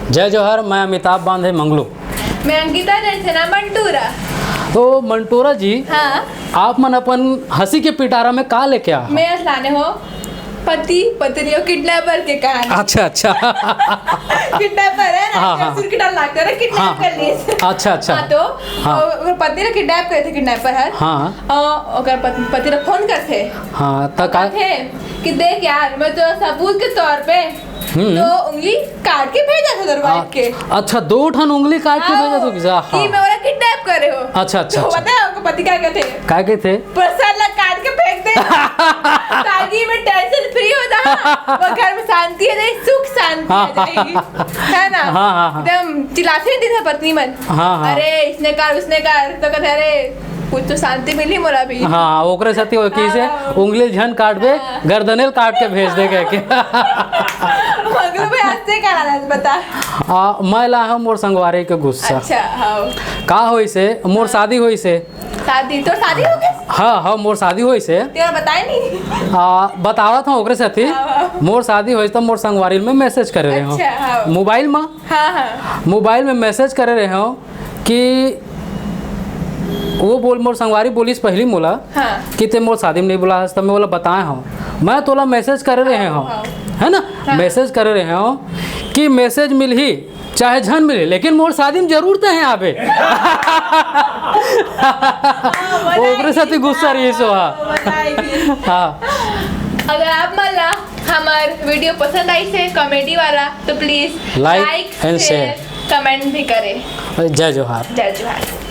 जय जोहर। मैं अमिताभ बांधे मंगलू। मैं अंकिता रचना मंटूरा। तो मंटूरा जी, हाँ, आप मन अपन हंसी के पिटारा में का लेके आ? मैं लाने हो पति पत्नियों किडनैपर के कहानी। अच्छा किडनैपर है ना, हाँ, हाँ। सुर की डाल लागता है किडनैप हाँ, कर लिए। अच्छा हाँ, तो हाँ। ओकर पति ने किडनैप करे थे किडनैपर हर। हाँ और ओकर पति ने फोन कर थे। हाँ तो का थे कि देख यार, मैं तो सबूत के तौर पे तो उंगली काट के भेजा था दरवाजे के। अच्छा, 2 ठन उंगली काट के भेजा तो किसा? कि मैं वाला किडनैप करे हो। अच्छा तो पता है आपको पति क्या कहते हैं? क्या कहते? परसाला काट के फेंक दे ताकि मैं टेंशन फ्री हो जाऊं, वो घर में शांति है, सुख शांति आ जाएगी, है ना? हाँ। एकदम चिल्लाते नहीं था पत्नी मन। हाँ। अरे इसने कर उसने कर, तो कहते अरे कुछ तो शांति मिली मोला भी। हाँ, ओकरे साथी हो की से उंगली झन काट दे, गर्दनेल काट के भेज दे कह के। मगर भाई हंसते का ना बता। मैं ला हम मोर संगवारी के गुस्सा। अच्छा, हाँ। का होई से मोर शादी होई से। शादी तो शादी हो गई? हाँ, मोर शादी होई से। तेरा बताए नहीं? बतावत हूँ ओकरे साथी। मोर शादी होई तो मोर संगवारी में मैसेज करे रहे हो। अच्छा, हाँ। मोबाइल में। हाँ। मोबाइल में मैसेज करे रहे हो कि वो बोल मोर संगवारी बोलिस पहली मोला कि ते मोर शादी में नहीं बुला तो मैं बोला बताए हूँ मैं तोला मैसेज करे रहे हो, है ना? मैसेज करे रहे हो कि मैसेज मिल ही चाहे झन मिले लेकिन मोर शादी में जरूर तो है आबे। ओकरे साथी गुस्सा रही सो। हाँ, अगर आप मला हमार वीडियो पसंद आई से कॉमेडी वाला तो please like and share comment भी करें। जय जोहार। जय जोहार।